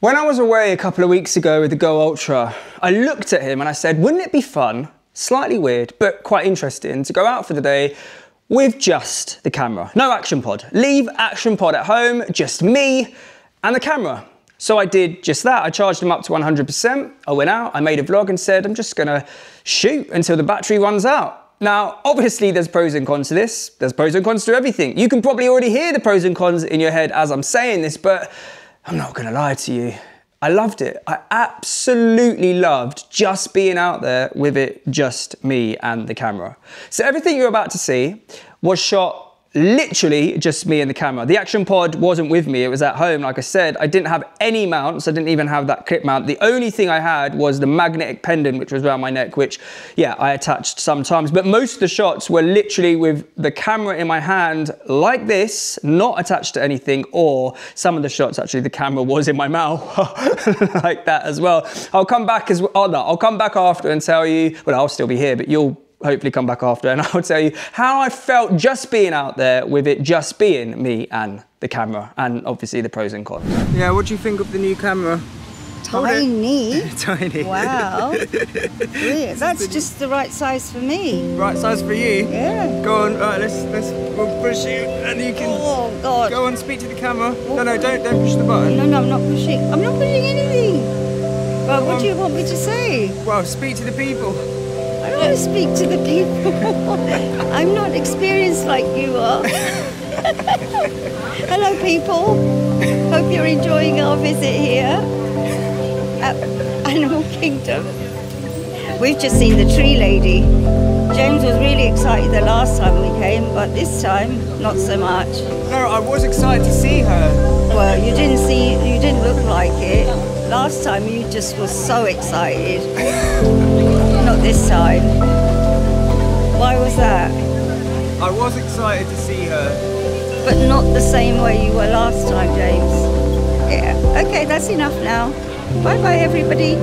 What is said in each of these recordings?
When I was away a couple of weeks ago with the Go Ultra, I looked at him and I said, wouldn't it be fun, slightly weird, but quite interesting to go out for the day with just the camera? No action pod. Leave action pod at home, just me and the camera. So I did just that. I charged him up to 100%. I went out, I made a vlog and said, I'm just gonna shoot until the battery runs out. Now, obviously there's pros and cons to this. There's pros and cons to everything. You can probably already hear the pros and cons in your head as I'm saying this, but I'm not gonna lie to you. I loved it. I absolutely loved just being out there with it, just me and the camera. So everything you're about to see was shot literally just me and the camera. The action pod wasn't with me, it was at home. Like I said, I didn't have any mounts, I didn't even have that clip mount. The only thing I had was the magnetic pendant, which was around my neck, which, yeah, I attached sometimes. But most of the shots were literally with the camera in my hand like this, not attached to anything, or some of the shots, actually, the camera was in my mouth, like that as well. I'll come back as well, oh no, I'll come back after and tell you, well, I'll still be here, but you'll hopefully come back after and I'll tell you how I felt just being out there with it just being me and the camera, and obviously the pros and cons. Yeah, what do you think of the new camera? Tiny. Tiny. Wow. Brilliant. That's just the right size for me. Right size for you? Yeah. Go on, right, we'll push you and you can go on, speak to the camera. No, don't push the button. No, I'm not pushing. I'm not pushing anything. But what do you want me to say? Well, speak to the people. I don't want to speak to the people. I'm not experienced like you are. Hello, people. Hope you're enjoying our visit here at Animal Kingdom. We've just seen the tree lady. James was really excited the last time we came, but this time, not so much. No, I was excited to see her. Well, you didn't look like it. Last time you just was so excited. Not this time. Why was that? I was excited to see her. But not the same way you were last time, James. Yeah, okay, that's enough now. Bye-bye, everybody.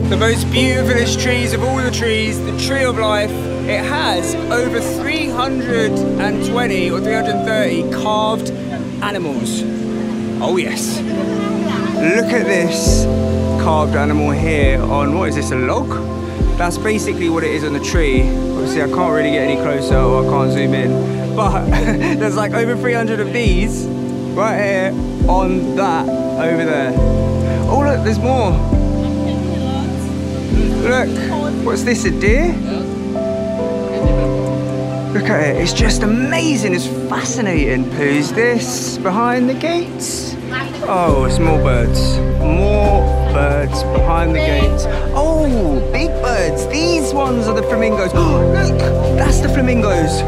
The most beautifulest trees of all the trees, the tree of life. It has over 320 or 330 carved animals. Oh yes. Look at this carved animal here on, what is this, a log? That's basically what it is on the tree. Obviously I can't really get any closer or I can't zoom in. But there's like over 300 of these right here on that over there. Oh look, there's more. Look, what's this, a deer? Look at it, it's just amazing, it's fascinating. Who's this behind the gates? Oh, it's more birds. More birds behind the gates. Oh, big birds. These ones are the flamingos. Oh, look, that's the flamingos.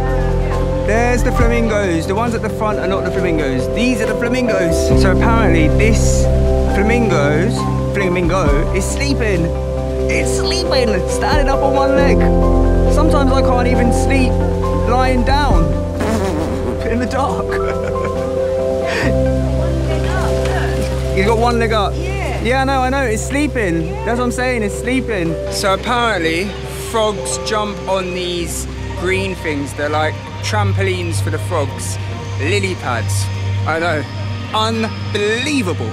There's the flamingos. The ones at the front are not the flamingos. These are the flamingos. So apparently this flamingo is sleeping. It's sleeping, standing up on one leg. Sometimes I can't even sleep lying down in the dark. He's got one leg up. Yeah. Yeah, no, I know, it's sleeping. Yeah. That's what I'm saying, it's sleeping. So apparently, frogs jump on these green things. They're like trampolines for the frogs. Lily pads. I know. Unbelievable.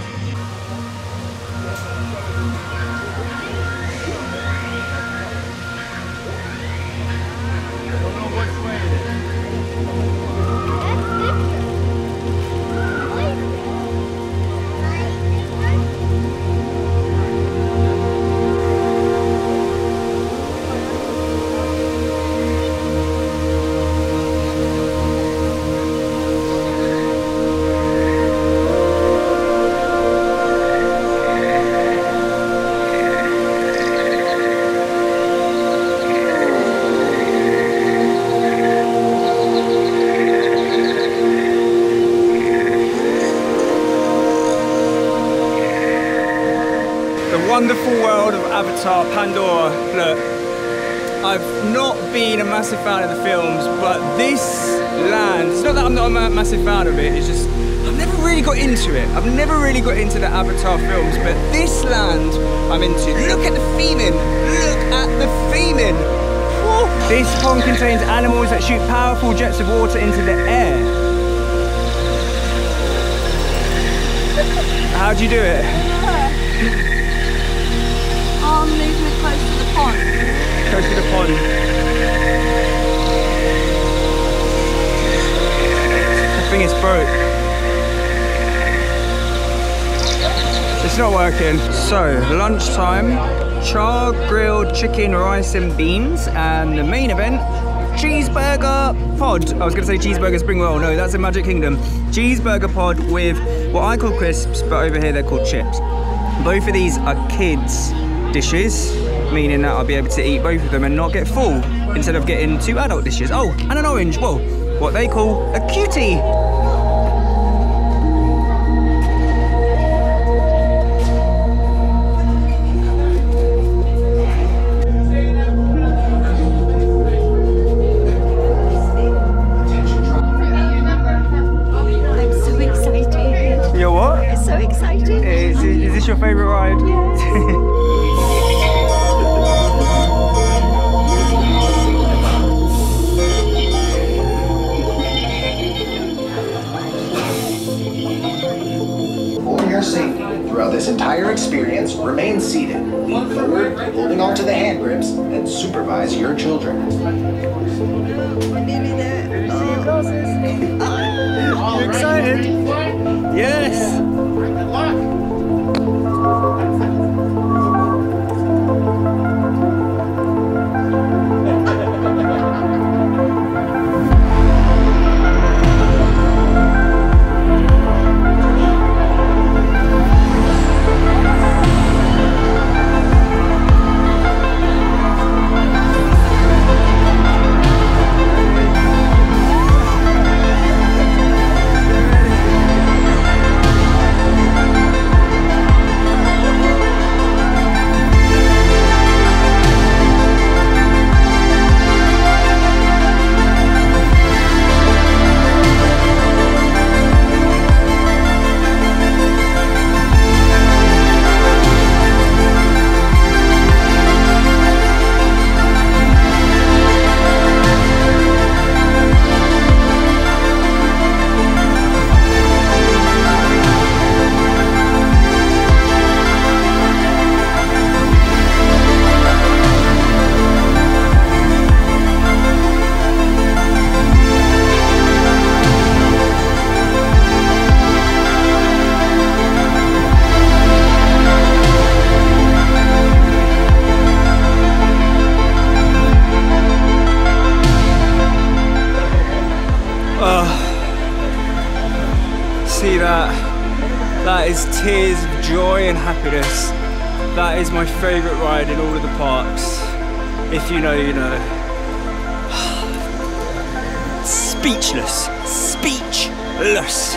Wonderful world of Avatar, Pandora. Look, I've not been a massive fan of the films, but this land, it's not that I'm not a massive fan of it, it's just, I've never really got into it. I've never really got into the Avatar films, but this land, I'm into. Look at the theming. Look at the theming. Woo. This pond contains animals that shoot powerful jets of water into the air. How do you do it? Arm movement close to the pond. Close to the pond. The thing is broke. It's not working. So, lunchtime, char grilled chicken, rice and beans, and the main event, cheeseburger pod. I was gonna say cheeseburger spring roll. No, that's in Magic Kingdom. Cheeseburger pod with what I call crisps, but over here they're called chips. Both of these are kids' dishes, meaning that I'll be able to eat both of them and not get full, instead of getting 2 adult dishes. Oh, and an orange, whoa, what they call a cutie. Is this your favourite ride? Yes. For your safety, throughout this entire experience, remain seated, lean forward, holding onto the hand grips, and supervise your children. We're nearly there. You excited? Yes! See that? That is tears of joy and happiness. That is my favourite ride in all of the parks. If you know, you know. Speechless. Speechless.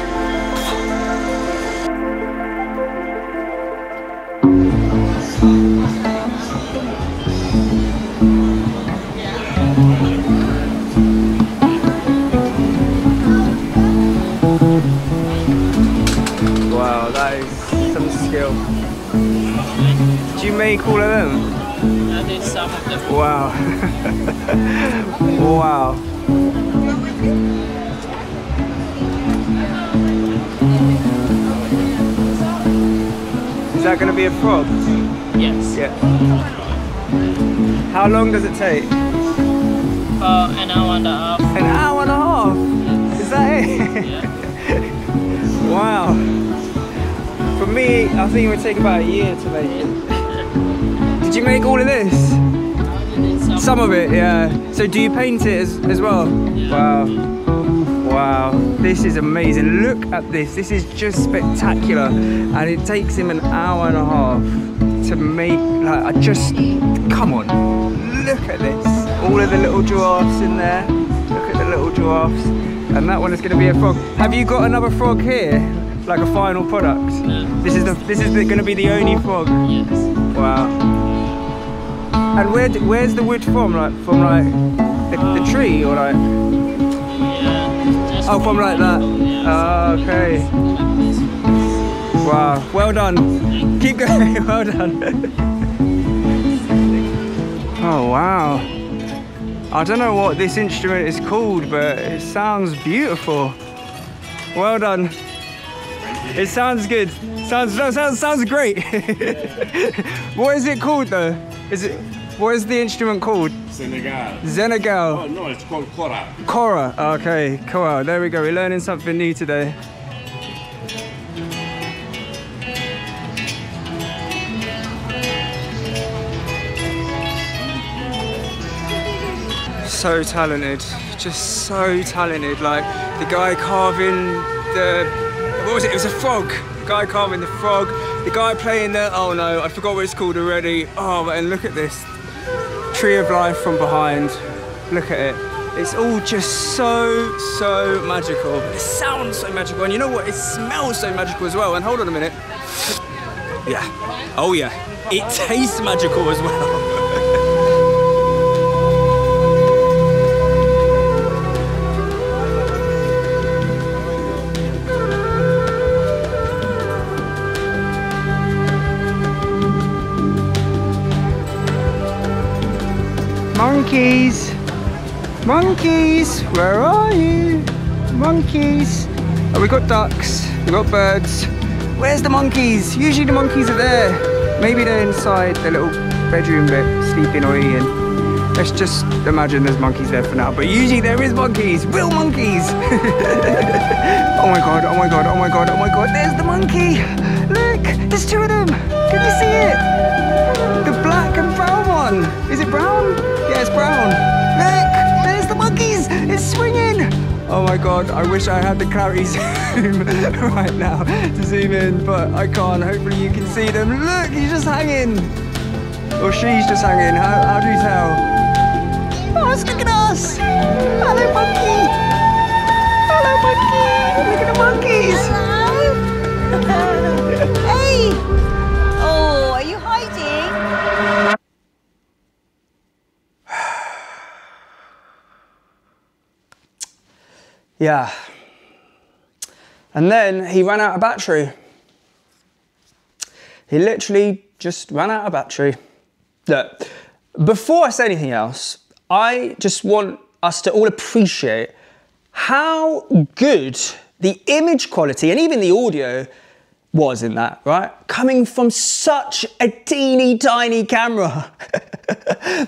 Wow, that is some skill. Do you make all of them? I did some of them. Wow. Wow. Is that going to be a frog? Yes. Yeah. How long does it take? An hour and a half. An hour and a half? Is that it? Yeah. Wow. For me, I think it would take about a year to make it. Did you make all of this? Some of it, yeah. So do you paint it as well? Yeah. Wow. Wow. This is amazing. Look at this. This is just spectacular. And it takes him an hour and a half to make, like, come on. Look at this. All of the little giraffes in there. Look at the little giraffes. And that one is going to be a frog. Have you got another frog here? Like a final product? No. This is going to be the only frog? Yes. Wow. And where's the wood from? Like the tree or like? Yeah. Oh, from like that. Yeah. Oh, okay. Wow, well done. Keep going, well done. Oh, wow. I don't know what this instrument is called, but it sounds beautiful. Well done. It sounds good. Sounds great. What is it called though? What is the instrument called? Senegal. Senegal. Oh no, it's called kora. Kora. Okay, cool. There we go. We're learning something new today. So talented, just so talented. Like the guy carving what was it? It was a frog. The guy carving the frog. The guy playing oh no, I forgot what it's called already. Oh, and look at this. Tree of life from behind. Look at it. It's all just so magical. It sounds so magical, and you know what? It smells so magical as well. And hold on a minute. Yeah. Oh yeah. It tastes magical as well. Monkeys! Monkeys! Where are you? Monkeys! Oh, we got ducks, we got birds. Where's the monkeys? Usually the monkeys are there. Maybe they're inside the little bedroom bit, sleeping or eating. Let's just imagine there's monkeys there for now. But usually there is monkeys, real monkeys! Oh my god, oh my god, oh my god, oh my god, there's the monkey! Look, there's two of them! Can you see it? The black and brown one! Is it brown? Yeah, it's brown. Look, there's the monkeys. It's swinging. Oh my god, I wish I had the clarity zoom right now to zoom in, but I can't. Hopefully you can see them. Look, he's just hanging. Or she's just hanging. How do you tell? Oh, look at us. Hello, monkey. Hello, monkey. Look at the monkeys. Hello. Hey. Oh, are you hiding? Yeah. And then he ran out of battery. He literally just ran out of battery. Look, before I say anything else, I just want us to all appreciate how good the image quality and even the audio was in that, right? Coming from such a teeny tiny camera.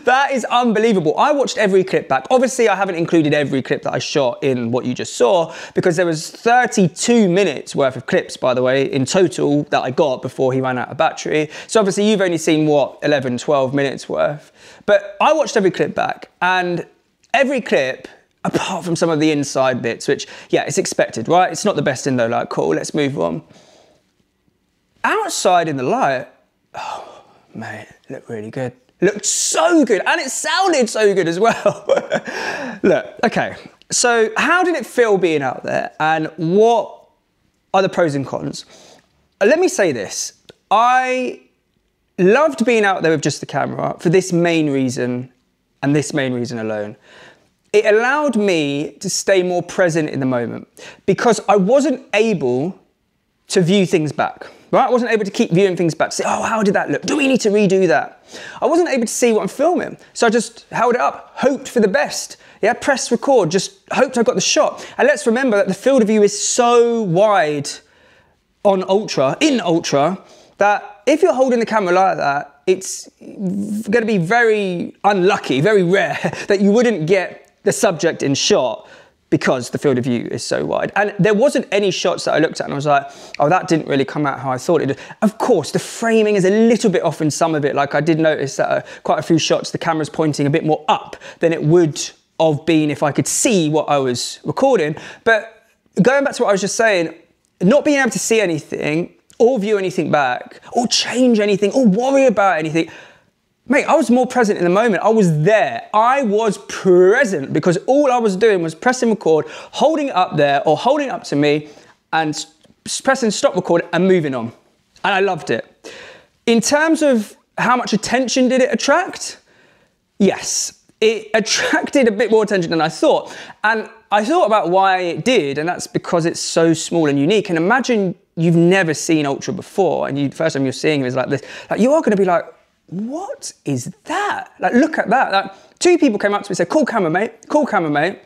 That is unbelievable. I watched every clip back. Obviously, I haven't included every clip that I shot in what you just saw because there was 32 minutes worth of clips, by the way, in total that I got before he ran out of battery. So obviously you've only seen what, 11, 12 minutes worth. But I watched every clip back, and every clip, apart from some of the inside bits, which, yeah, it's expected, right? It's not the best in though, like, cool, let's move on. Outside in the light, oh, mate, it looked really good. It looked so good, and it sounded so good as well. Look, okay, so how did it feel being out there, and what are the pros and cons? Let me say this. I loved being out there with just the camera for this main reason, and this main reason alone. It allowed me to stay more present in the moment because I wasn't able to view things back. Right? I wasn't able to keep viewing things back to say, oh, how did that look? Do we need to redo that? I wasn't able to see what I'm filming. So I just held it up, hoped for the best. Yeah, press record, just hoped I got the shot. And let's remember that the field of view is so wide in Ultra, that if you're holding the camera like that, it's going to be very unlucky, very rare that you wouldn't get the subject in shot because the field of view is so wide. And there wasn't any shots that I looked at and I was like, oh, that didn't really come out how I thought it did. Of course, the framing is a little bit off in some of it. Like I did notice that quite a few shots, the camera's pointing a bit more up than it would have been if I could see what I was recording. But going back to what I was just saying, not being able to see anything or view anything back or change anything or worry about anything, mate, I was more present in the moment. I was there. I was present because all I was doing was pressing record, holding it up there or holding it up to me and pressing stop record and moving on. And I loved it. In terms of how much attention did it attract? Yes, it attracted a bit more attention than I thought. And I thought about why it did, and that's because it's so small and unique. And imagine you've never seen Ultra before, and first time you're seeing him is like this, like you are gonna be like, what is that? Like, look at that. Like, 2 people came up to me and said, cool camera, mate, cool camera, mate.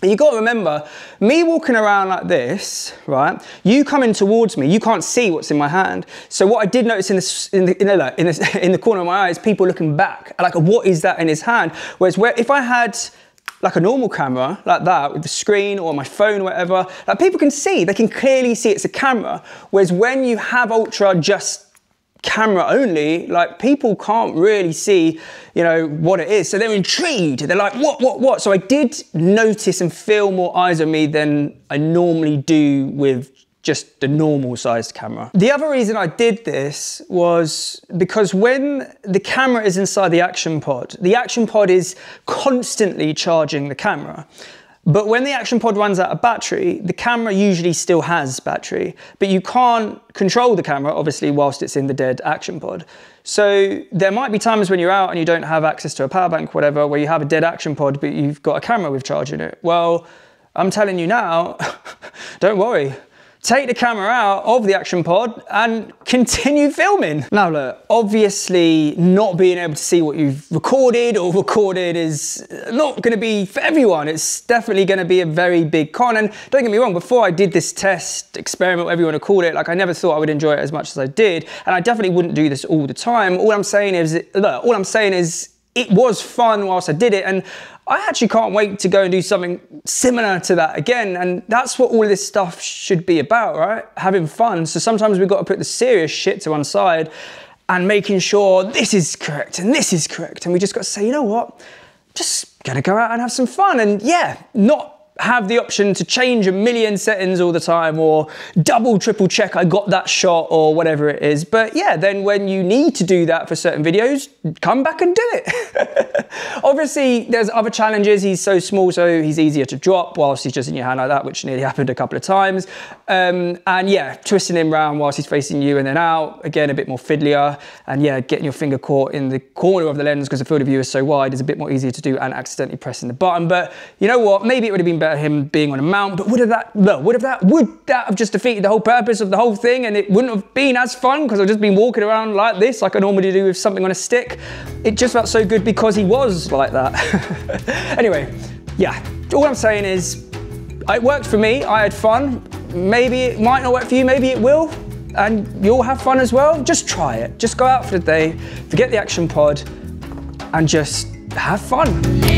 And you got to remember, me walking around like this, right? You coming towards me, you can't see what's in my hand. So what I did notice in the corner of my eye is people looking back, like, what is that in his hand? Whereas if I had like a normal camera like that with the screen or my phone or whatever, like people can see, they can clearly see it's a camera. Whereas when you have Ultra just camera only, like people can't really see, you know, what it is. So they're intrigued. They're like, what? So I did notice and feel more eyes on me than I normally do with just the normal sized camera. The other reason I did this was because when the camera is inside the action pod is constantly charging the camera. But when the action pod runs out of battery, the camera usually still has battery, but you can't control the camera, obviously, whilst it's in the dead action pod. So there might be times when you're out and you don't have access to a power bank, whatever, where you have a dead action pod, but you've got a camera with charge in it. Well, I'm telling you now, don't worry. Take the camera out of the action pod and continue filming. Now look, obviously not being able to see what you've recorded is not gonna be for everyone. It's definitely gonna be a very big con. And don't get me wrong, before I did this test, experiment, whatever you wanna call it, like I never thought I would enjoy it as much as I did. And I definitely wouldn't do this all the time. All I'm saying is, it was fun whilst I did it, and I actually can't wait to go and do something similar to that again. And that's what all of this stuff should be about, right? Having fun. So sometimes we've got to put the serious shit to one side and making sure this is correct and this is correct. And we just got to say, you know what? Just gonna go out and have some fun. And yeah, not have the option to change a million settings all the time or double, triple check I got that shot or whatever it is. But yeah, then when you need to do that for certain videos, come back and do it. Obviously, there's other challenges. He's so small, so he's easier to drop whilst he's just in your hand like that, which nearly happened a couple of times. And yeah, twisting him around whilst he's facing you and then out, again, a bit more fiddlier. And yeah, getting your finger caught in the corner of the lens because the field of view is so wide is a bit more easier to do and accidentally pressing the button. But you know what? Maybe it would have been better him being on a mount, but would that have just defeated the whole purpose of the whole thing, and it wouldn't have been as fun because I've just been walking around like this, like I normally do with something on a stick. It just felt so good because he was like that. Anyway, yeah, all I'm saying is it worked for me. I had fun. Maybe it might not work for you, maybe it will, and you'll have fun as well. Just try it. Just go out for the day, forget the action pod, and just have fun.